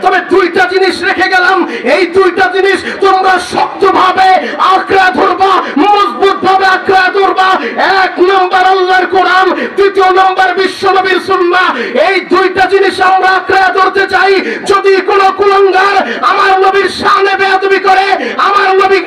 তবে দুইটা জিনিস রেখে গেলাম, এই দুইটা জিনিস তোমরা শক্তভাবে আঁকড়ে ধরবা, মজবুত ভাবে আঁকড়ে ধরবা। এক নম্বর আল্লাহর কোরআন, দ্বিতীয় নম্বর বিশ্বনবীর সুন্নাহ। এই দুইটা জিনিস আমরা আঁকড়ে ধরতে চাই। যদি কোনো কুলাঙ্গার আমার নবীর শানে বেয়াদবি করে, আমার নবী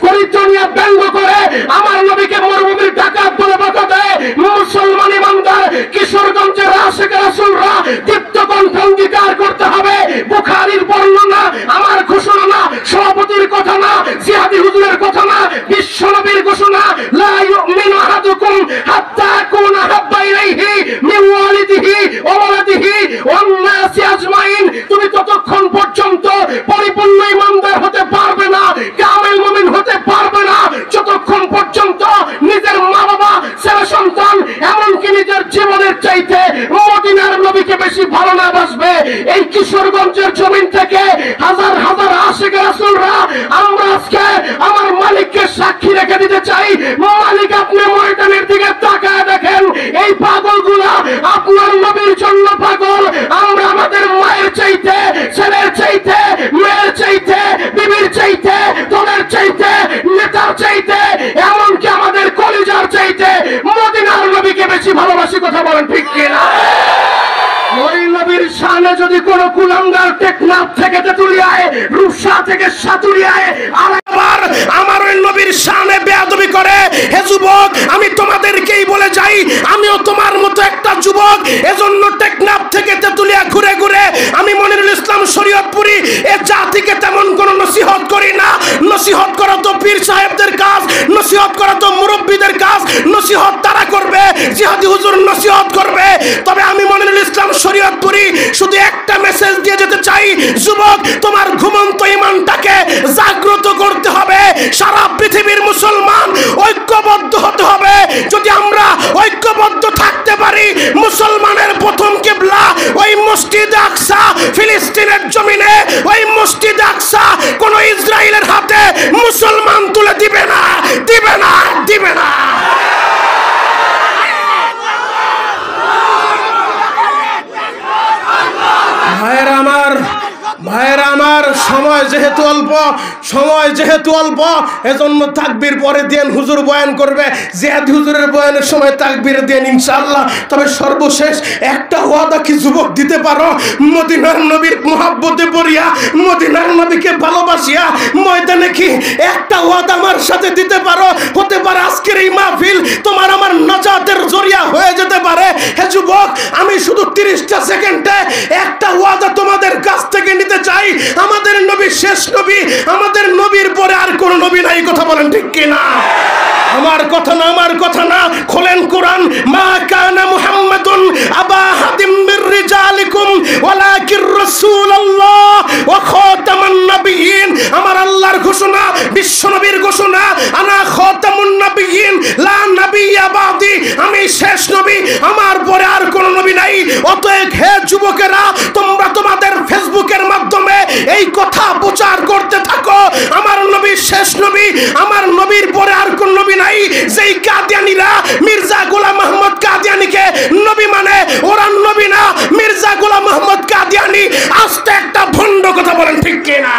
চরিত্র নিয়ে ব্যঙ্গ করে, আমার নবীকে মরুভূমির ডাকাত বলে বকা দেয়, মুসলমান ইমানদার কিশোরগঞ্জের আশিক রাসূলরা দীপ্ত কণ্ঠে অঙ্গীকার করতে হবে, বুখারীর বর্ণনা আমার ঘোষণা না, সভাপতির কথা না, জিহাদি হুজুরের কথা না, বিশ্বনবীর ঘোষণা। লা ইউমিনু আহাদুকুম হাত্তা ইয়াকুনা হাব্বা ইলাইহি মিন ওয়ালিদিহি ওয়া ওয়ালাদিহি ওয়ান নাসি আজমাইন। তুমি ততক্ষণ পর্যন্ত পরিপূর্ণ ইমানদার হতে পারবে না, কামেল মুমিন হতে পারবে না, যতক্ষণ পর্যন্ত নিজের মা বাবা, ছেলে সন্তান, এমনকি নিজের জীবনের চাইতে মদিনার নবীকে বেশি ভালো না বাসবে। এই কিশোরগঞ্জের জমিন থেকে হাজার হাজার আশিক রাসূলরা আমরা আজকে আমার মালিককে সাক্ষী রেখে দিতে চাই। মালিক, আপনি ময়দানের দিকে তাকায় দেখেন, এই পাগলগুলা আপনার নবীর জন্য পাগল। আমরা আমাদের মায়ের চাইতে, ছেলের চাইতে, মেয়ের চাইতে, বিবির চাইতে, দলের চাইতে, নেতার চাইতে, এমনকি আমাদের কলিজার চাইতে মদিনার নবীকে বেশি ভালোবাসি। কথা বলেন ঠিক কিনা? ওই নবীর শানে যদি কোন কুলাঙ্গার টেকনাফ থেকে তেতুলিয়ায়, রূপসা থেকে সাতুরিয়ায় আরেকবার আমার ওই নবীর শানে বেয়াদবি করে, হে যুবক, আমি তোমাদেরকেই বলে যাই, আমিও তোমার মতো একটা যুবক। এজন্য টেকনাফ থেকে তেতুলিয়া ঘুরে ঘুরে আমি মনিরুল ইসলাম শরীয়তপুরী এ জাতিকে তেমন কোন নসিহত করি না। নসিহত করা তো পীর সাহেবদের কাজ, নসিহত করা তো মুরব্বীদের কাজ, নসিহত তারা করবে, জিহাদি হুজুর নসিহত করবে। তবে আমি মনিরুল ইসলাম শরীয়তপুরী শুধু একটা মেসেজ দিয়ে যেতে চাই, যুবক, তোমার ঘুমন্ত ঈমানটাকে জাগ্রত করতে হবে। সারা পৃথিবীর মুসলমান ঐক্যবদ্ধ হতে হবে। যদি আমরা ঐক্যবদ্ধ থাকতে পারি, মুসলমানের প্রথম কিবলা ওই মসজিদে আকসা, ফিলিস্তিনের জমিনে ওই মসজিদে আকসা কোন ইসরায়েলের হাতে মুসলমান তুলে দিবে না, দিবে না, দিবে না। ভাইয়েরা আমার, সময় যেহেতু অল্প, এজন্য তাকবীর পরে দেন, হুজুর বয়ান করবে, জিহাদি হুজুরের বয়ানের সময় তাকবীর দেন ইনশাআল্লাহ। তবে সর্বশেষ একটা ওয়াদা কি যুবক দিতে পারো? মদিনার নবীর মুহাব্বতে পড়িয়া, মদিনার নবীকে ভালোবাসিয়া ময়দানে কি একটা ওয়াদা আমার সাথে দিতে পারো? হতে পারে আজকের এই মাহফিল তোমার আমার নাজাতের জরিয়া হয়ে যেতে পারে। হে যুবক, আমি শুধু 30টা সেকেন্ডে একটা ওয়াদা তোমাদের কাছ থেকে নিতে চাই। আমাদের নবী শেষ নবী, আমাদের নবীর পরে আর কোন নবী নাই। কথা বলেন ঠিক কিনা? আমার কথা না, খোলেন কোরআন। মা কানা মুহাম্মাদুন আবা হাদিম মির রিজালিকুম ওয়ালাকির রাসূলুল্লাহ ওয়া খাতামুন নবিয়্যিন। আমার আল্লাহর ঘোষণা, বিশ্ব নবীর ঘোষণা, আনা খাতামুন নবিয়্যিন লা নাবিয়্যা বাদি। আমি শেষ নবী, আমার পরে আর কোন নবী নাই। অতএব হে যুবকেরা, তোমরা তোমাদের ফেসবুকের মাধ্যমে এই কথা প্রচার করতে থাকো, আমার নবী শেষ নবী, আমার নবীর পরে আর কোন নবী নাই। যেই কাদিয়ানীরা মির্জা গোলাম আহমদ কাদিয়ানীকে নবী মানে, ওরা নবী না। মির্জা গোলাম আহমদ কাদিয়ানী আস্তে একটা ভণ্ড। কথা বলেন ঠিক কিনা?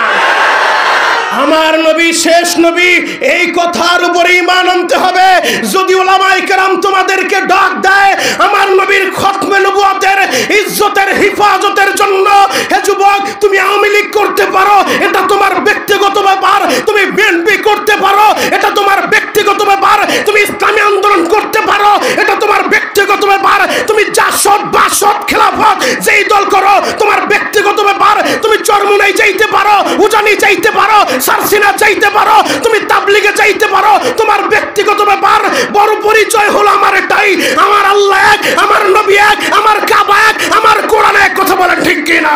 আমার নবী শেষ নবী, এই কথার উপরে ঈমান আনতে হবে। যদি উলামায়ে কেরাম তোমাদেরকে ডাক দেয় আমার নবীর খতমে নবুয়তের ইজ্জতের হিফাজতের জন্য, হে যুবক, তুমি আওয়ামী লীগ করতে পারো, এটা তোমার ব্যক্তিগত ব্যাপার। তুমি বিএনপি করতে পারো, এটা তোমার ব্যক্তিগত ব্যাপার। তুমি ইসলামী আন্দোলন করতে পারো, এটা তোমার ব্যক্তিগত ব্যাপার। তুমি জাসদ, বাসদ, খেলাফত যেই দল করো তোমার ব্যক্তিগত ব্যাপার। তুমি চরমুনাই চাইতে পারো, উজানি চাইতে পারো, সারসিনা চাইতে পারো, তুমি তাবলিগে চাইতে পারো, তোমার ব্যক্তিগত ব্যাপার। বড় পরিচয় হলো আমার এটাই, আমার আল্লাহ এক, আমার নবী এক, আমার কাবা এক, আমার কোরআন এক। কথা বলেন ঠিক কিনা?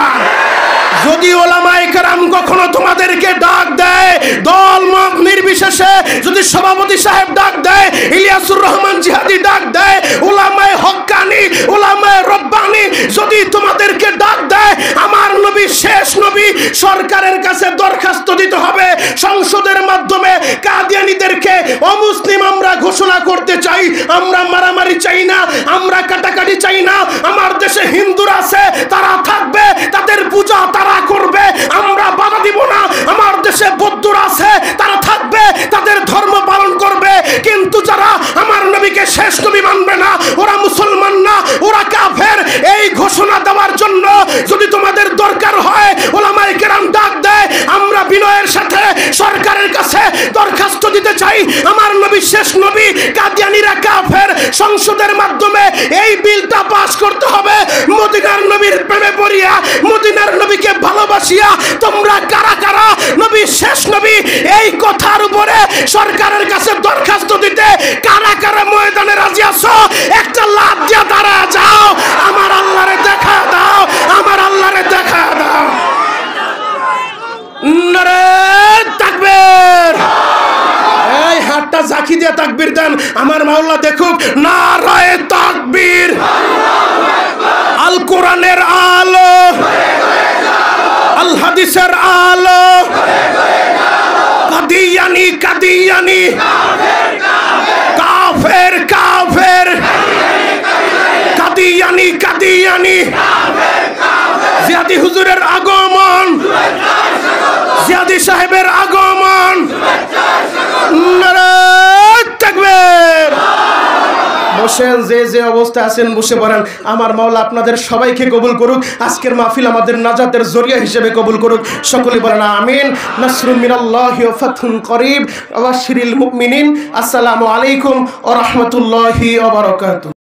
যদি উলামায়ে কেরাম কখনো তোমাদেরকে ডাক দেয়, দল মত নির্বিশেষে, যদি সভাপতি সাহেব ডাক দেয়, ইলিয়াসুর রহমান জিহাদি ডাক দেয়, উলামায়ে হক্কানি, উলামায়ে রব্বানি যদি তোমাদেরকে ডাক দেয়, আমার নবী শেষ নবী, সরকারের কাছে দরখাস্ত দিতে হবে। সংসদের মাধ্যমে কাদিয়ানীদেরকে অমুসলিম আমরা ঘোষণা করতে চাই। আমরা মারামারি চাই না, আমরা কাটাকাটি চাই না। আমার দেশে হিন্দুরা আছে, তারা থাকবে, তাদের পূজা তারা আমরা বাধা দিব না। আমার দেশে বৌদ্ধরা আছে, তারা থাকবে, তাদের ধর্ম পালন করবে, কিন্তু যারা আমার নবীকে শেষ নবী মানবে না ওরা মুসলমান না, ওরা কাফের। এই ঘোষণা দেওয়ার জন্য যদি তোমাদের দরকার হয় ওলামায়ে কেরাম ডাক দেয়, আমরা বিনয়ের সাথে সরকারের কাছে দরখাস্ত দিতে চাই, আমার নবী শেষ নবী, কাদিয়ানীরা কাফের, সংসদের মাধ্যমে এই বিলটা পাস করতে হবে। মদিনার নবীর প্রেমে পড়িয়া, মদিনার নবীকে ভালোবাসিয়া তোমরা কারা কারা নবী শেষ নবী এই কথার উপরে সরকারের কাছে দরখাস্ত দিতে কারা কারা ময়দানে রাজি আছো? একটা লাভ দিয়ে দাঁড়া যাও, আমার আল্লাহরে দেখা দাও, আমার আল্লাহরে দেখা দাও। নারে তাকবীর! এই হাতটা জাকি দিয়ে তাকবীর দেন, আমার মাওলা দেখুক। নারায়ে তাকবীর! আল কোরআনের আলো, আল হাদিসের আলো, কাদিয়ানি কাদিয়ানি, কাফের কাফের, কাদিয়ানি কাদিয়ানি, জিয়াদি হুজুরের আগমন, জিয়াদি সাহেবের আগমন। নারায়ে তাকবীর! বসেন, যে যে অবস্থা আছেন বসে পড়েন। আমার মাওলা আপনাদের সবাইকে কবুল করুক, আজকের মাহফিল আমাদের নাজাতের জরিয়া হিসেবে কবুল করুক। সকলে বলেন আমিন। নাসরুম মিনাল্লাহি ওয়া ফাতহুন করিব ওয়া বাশশিরিল মুমিনিন। আসসালামু আলাইকুম ওয়া রাহমাতুল্লাহি ওয়া বারাকাতুহু।